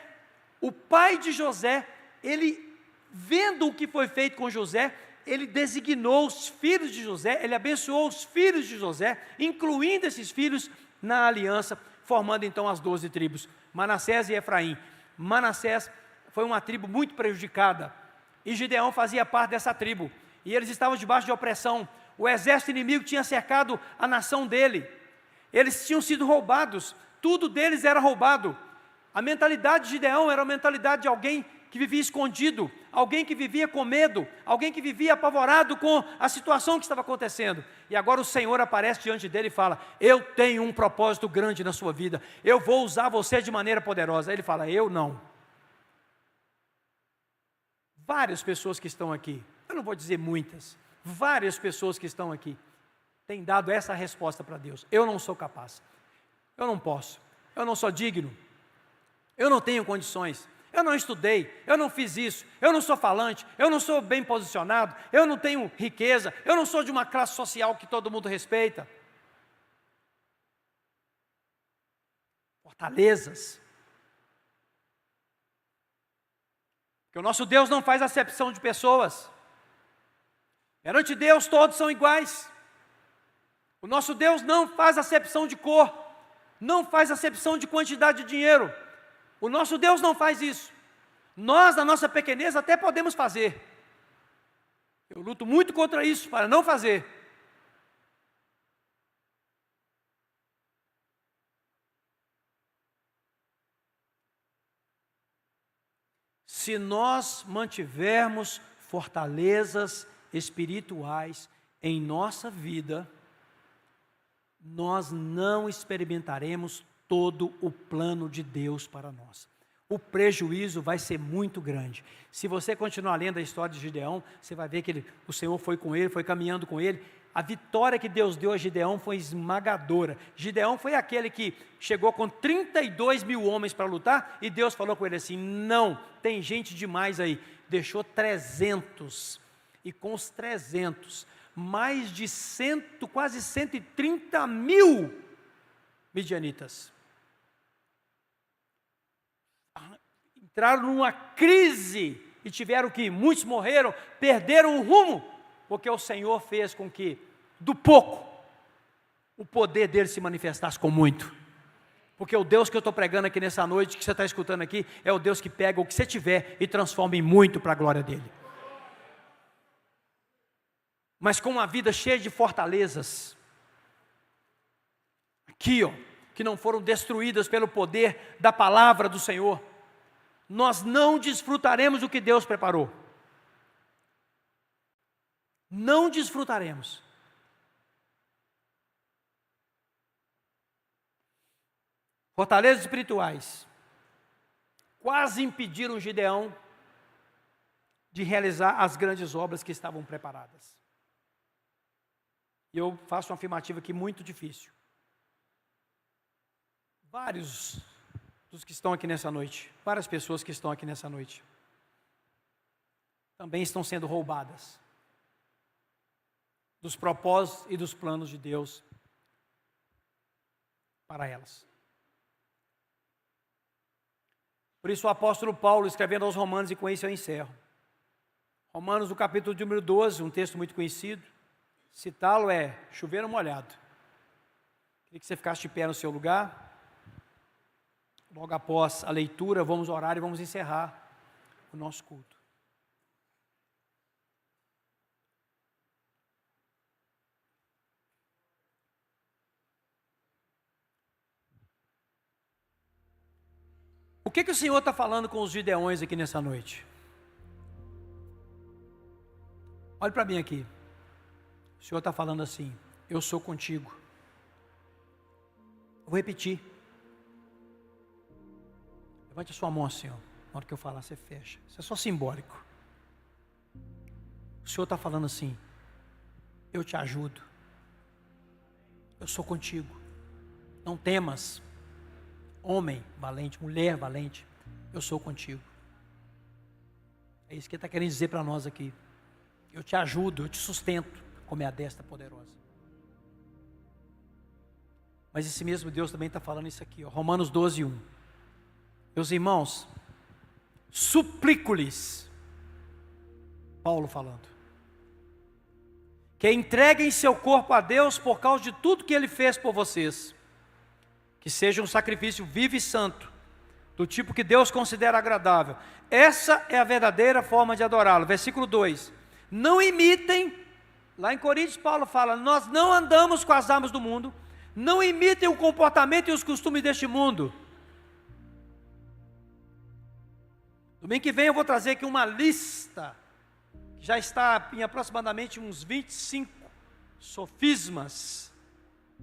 O pai de José, ele vendo o que foi feito com José, ele designou os filhos de José, ele abençoou os filhos de José, incluindo esses filhos na aliança, formando então as 12 tribos, Manassés e Efraim. Manassés foi uma tribo muito prejudicada, e Gideão fazia parte dessa tribo, e eles estavam debaixo de opressão. O exército inimigo tinha cercado a nação dele, eles tinham sido roubados, tudo deles era roubado. A mentalidade de Gideão era a mentalidade de alguém que vivia escondido, alguém que vivia com medo, alguém que vivia apavorado com a situação que estava acontecendo. E agora o Senhor aparece diante dele e fala: eu tenho um propósito grande na sua vida, eu vou usar você de maneira poderosa. Aí ele fala: eu não. Várias pessoas que estão aqui, eu não vou dizer muitas, várias pessoas que estão aqui, têm dado essa resposta para Deus: eu não sou capaz, eu não posso, eu não sou digno, eu não tenho condições, eu não estudei, eu não fiz isso, eu não sou falante, eu não sou bem posicionado, eu não tenho riqueza, eu não sou de uma classe social que todo mundo respeita. Fortalezas. Porque o nosso Deus não faz acepção de pessoas. Perante Deus todos são iguais. O nosso Deus não faz acepção de cor, não faz acepção de quantidade de dinheiro. O nosso Deus não faz isso. Nós, na nossa pequenez, até podemos fazer. Eu luto muito contra isso, para não fazer. Se nós mantivermos fortalezas espirituais em nossa vida, nós não experimentaremos todo o plano de Deus para nós. O prejuízo vai ser muito grande. Se você continuar lendo a história de Gideão, você vai ver que o Senhor foi com ele, foi caminhando com ele. A vitória que Deus deu a Gideão foi esmagadora. Gideão foi aquele que chegou com 32 mil homens para lutar, e Deus falou com ele assim: não, tem gente demais aí. Deixou 300, e com os 300, mais de quase 130 mil midianitas. Entraram numa crise e tiveram que, muitos morreram, perderam o rumo, porque o Senhor fez com que, do pouco, o poder dele se manifestasse com muito. Porque o Deus que eu estou pregando aqui nessa noite, que você está escutando aqui, é o Deus que pega o que você tiver e transforma em muito para a glória dele. Mas com uma vida cheia de fortalezas, aqui que não foram destruídas pelo poder da palavra do Senhor, nós não desfrutaremos o que Deus preparou. Não desfrutaremos. Fortalezas espirituais quase impediram Gideão de realizar as grandes obras que estavam preparadas. E eu faço uma afirmativa aqui muito difícil. Vários dos que estão aqui nessa noite, várias pessoas que estão aqui nessa noite, também estão sendo roubadas dos propósitos e dos planos de Deus para elas. Por isso o apóstolo Paulo, escrevendo aos Romanos, e com isso eu encerro. Romanos, no capítulo de número 12, um texto muito conhecido, citá-lo é chover no molhado. Queria que você ficasse de pé no seu lugar. Logo após a leitura, vamos orar e vamos encerrar o nosso culto. O que o Senhor está falando com os Gideões aqui nessa noite? Olhe para mim aqui. O Senhor está falando assim: eu sou contigo. Vou repetir. Levante a sua mão assim, ó. Na hora que eu falar, você fecha. Isso é só simbólico. O Senhor está falando assim: eu te ajudo, eu sou contigo, não temas, homem valente, mulher valente, eu sou contigo. É isso que Ele está querendo dizer para nós aqui. Eu te ajudo, eu te sustento com minha destra poderosa. Mas esse mesmo Deus também está falando isso aqui, ó, Romanos 12, 1. Meus irmãos, suplico-lhes, Paulo falando, que entreguem seu corpo a Deus por causa de tudo que Ele fez por vocês, que seja um sacrifício vivo e santo, do tipo que Deus considera agradável. Essa é a verdadeira forma de adorá-lo. Versículo 2, não imitem, lá em Coríntios Paulo fala, nós não andamos com as armas do mundo, não imitem o comportamento e os costumes deste mundo. Domingo que vem eu vou trazer aqui uma lista, que já está em aproximadamente uns 25 sofismas,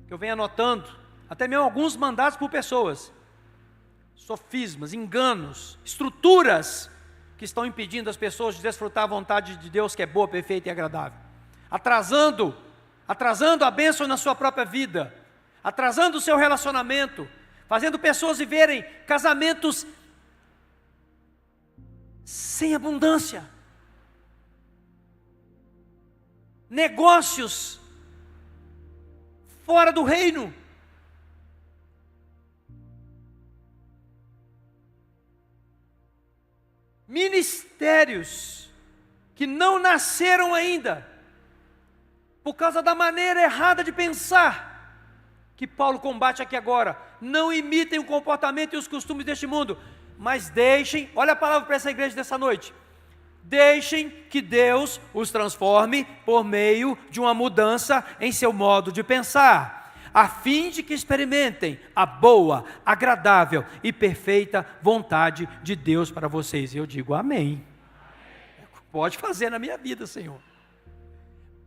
que eu venho anotando, até mesmo alguns mandados por pessoas, sofismas, enganos, estruturas, que estão impedindo as pessoas de desfrutar a vontade de Deus, que é boa, perfeita e agradável, atrasando a bênção na sua própria vida, atrasando o seu relacionamento, fazendo pessoas viverem casamentos sem abundância, negócios fora do reino, ministérios que não nasceram ainda, por causa da maneira errada de pensar, que Paulo combate aqui agora. Não imitem o comportamento e os costumes deste mundo, mas deixem, olha a palavra para essa igreja dessa noite, deixem que Deus os transforme por meio de uma mudança em seu modo de pensar, a fim de que experimentem a boa, agradável e perfeita vontade de Deus para vocês. E eu digo amém. Pode fazer na minha vida, Senhor.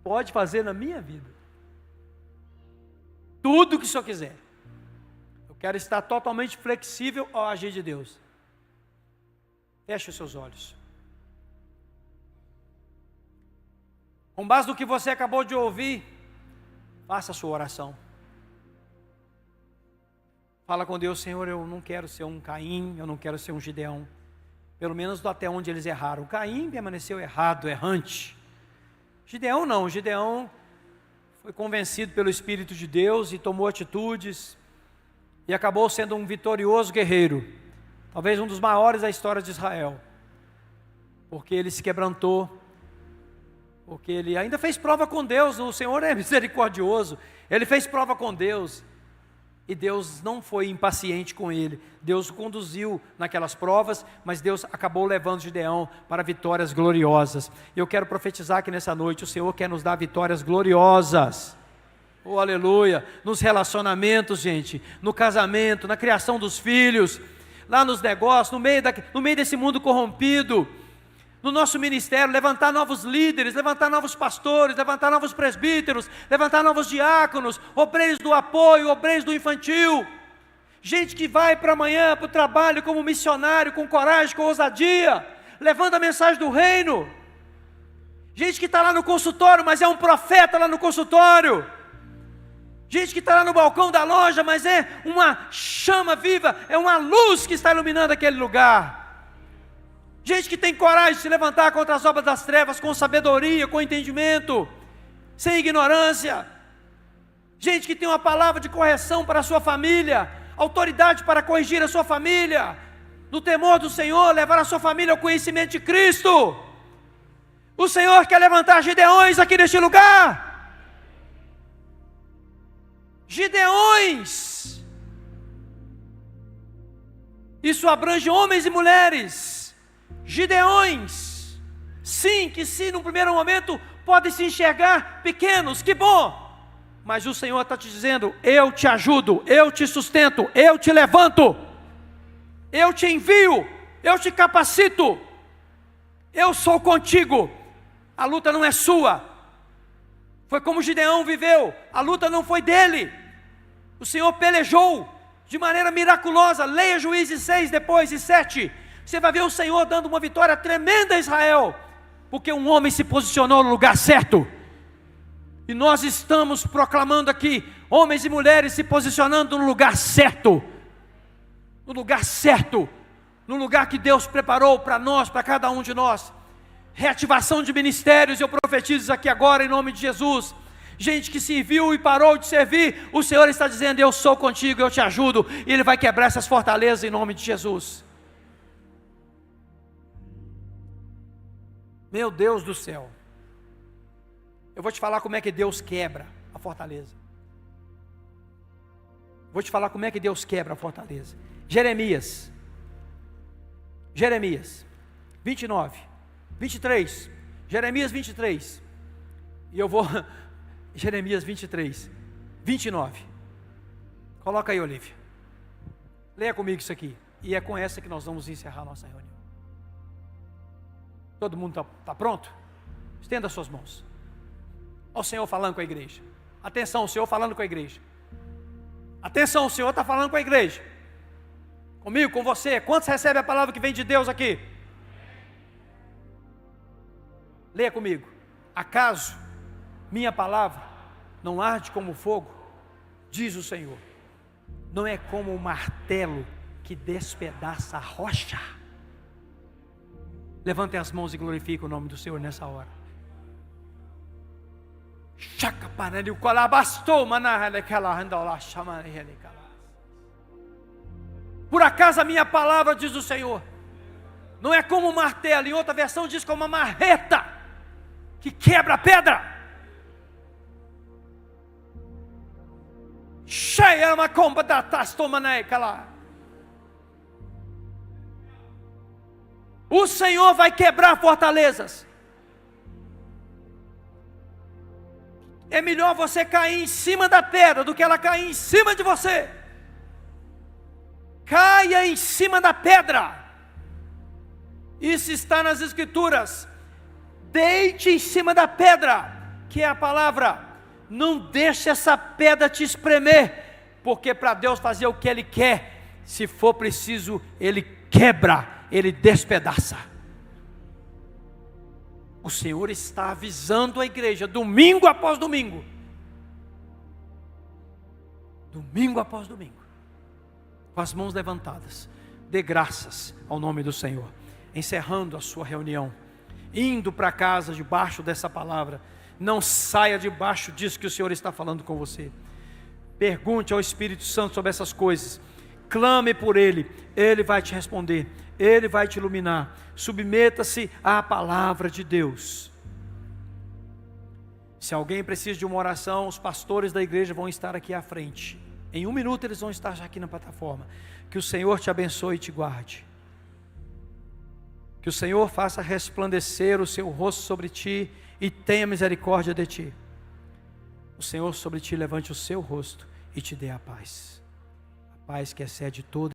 Pode fazer na minha vida. Tudo que o Senhor quiser. Eu quero estar totalmente flexível ao agir de Deus. Feche os seus olhos. Com base no que você acabou de ouvir, faça a sua oração. Fala com Deus: Senhor, eu não quero ser um Caim, eu não quero ser um Gideão. Pelo menos até onde eles erraram. Caim permaneceu errado, errante. Gideão não, Gideão foi convencido pelo Espírito de Deus e tomou atitudes, e acabou sendo um vitorioso guerreiro, talvez um dos maiores da história de Israel, porque ele se quebrantou, porque ele ainda fez prova com Deus. O Senhor é misericordioso, ele fez prova com Deus, e Deus não foi impaciente com ele, Deus o conduziu naquelas provas, mas Deus acabou levando Gideão para vitórias gloriosas. Eu quero profetizar que nessa noite o Senhor quer nos dar vitórias gloriosas, oh aleluia, nos relacionamentos, gente, no casamento, na criação dos filhos, lá nos negócios, no meio desse mundo corrompido, no nosso ministério, levantar novos líderes, levantar novos pastores, levantar novos presbíteros, levantar novos diáconos, obreiros do apoio, obreiros do infantil, gente que vai para amanhã, para o trabalho como missionário, com coragem, com ousadia, levando a mensagem do reino, gente que está lá no consultório, mas é um profeta lá no consultório, gente que está lá no balcão da loja, mas é uma chama viva, é uma luz que está iluminando aquele lugar, gente que tem coragem de se levantar contra as obras das trevas, com sabedoria, com entendimento, sem ignorância, gente que tem uma palavra de correção para a sua família, autoridade para corrigir a sua família, no temor do Senhor, levar a sua família ao conhecimento de Cristo. O Senhor quer levantar Gideões aqui neste lugar, Gideões, isso abrange homens e mulheres, Gideões, sim, que se no primeiro momento podem se enxergar pequenos, que bom, mas o Senhor está te dizendo: eu te ajudo, eu te sustento, eu te levanto, eu te envio, eu te capacito, eu sou contigo. A luta não é sua, foi como Gideão viveu, a luta não foi dele, o Senhor pelejou, de maneira miraculosa. Leia Juízes 6 depois e 7. Você vai ver o Senhor dando uma vitória tremenda a Israel, porque um homem se posicionou no lugar certo. E nós estamos proclamando aqui, homens e mulheres se posicionando no lugar certo. No lugar certo. No lugar que Deus preparou para nós, para cada um de nós. Reativação de ministérios, eu profetizo aqui agora em nome de Jesus. Gente que serviu e parou de servir, o Senhor está dizendo: eu sou contigo, eu te ajudo. E Ele vai quebrar essas fortalezas em nome de Jesus. Meu Deus do céu. Eu vou te falar como é que Deus quebra a fortaleza. Vou te falar como é que Deus quebra a fortaleza. Jeremias 29, 23. Jeremias 23. E eu vou... Jeremias 23, 29. Coloca aí, Olívia. Leia comigo isso aqui. E é com essa que nós vamos encerrar a nossa reunião. Todo mundo está pronto? Estenda as suas mãos. Olha o Senhor falando com a igreja. Atenção, o Senhor falando com a igreja. Atenção, o Senhor está falando com a igreja. Comigo, com você. Quantos recebem a palavra que vem de Deus aqui? Leia comigo. Acaso minha palavra não arde como fogo? Diz o Senhor. Não é como um martelo que despedaça a rocha? Levantem as mãos e glorifiquem o nome do Senhor nessa hora. Por acaso a minha palavra, diz o Senhor, não é como um martelo, em outra versão diz como uma marreta que quebra a pedra. Cheia uma comba da tastomaneca lá. O Senhor vai quebrar fortalezas. É melhor você cair em cima da pedra do que ela cair em cima de você. Caia em cima da pedra. Isso está nas Escrituras. Deite em cima da pedra, que é a palavra. Não deixe essa pedra te espremer, porque para Deus fazer o que Ele quer, se for preciso, Ele quebra, Ele despedaça. O Senhor está avisando a igreja, domingo após domingo, domingo após domingo, com as mãos levantadas, dê graças ao nome do Senhor, encerrando a sua reunião, indo para casa debaixo dessa palavra. Não saia debaixo disso que o Senhor está falando com você. Pergunte ao Espírito Santo sobre essas coisas. Clame por Ele. Ele vai te responder. Ele vai te iluminar. Submeta-se à palavra de Deus. Se alguém precisa de uma oração, os pastores da igreja vão estar aqui à frente. Em 1 minuto eles vão estar já aqui na plataforma. Que o Senhor te abençoe e te guarde. Que o Senhor faça resplandecer o seu rosto sobre ti e tenha misericórdia de ti. O Senhor sobre ti levante o seu rosto e te dê a paz. A paz que excede todo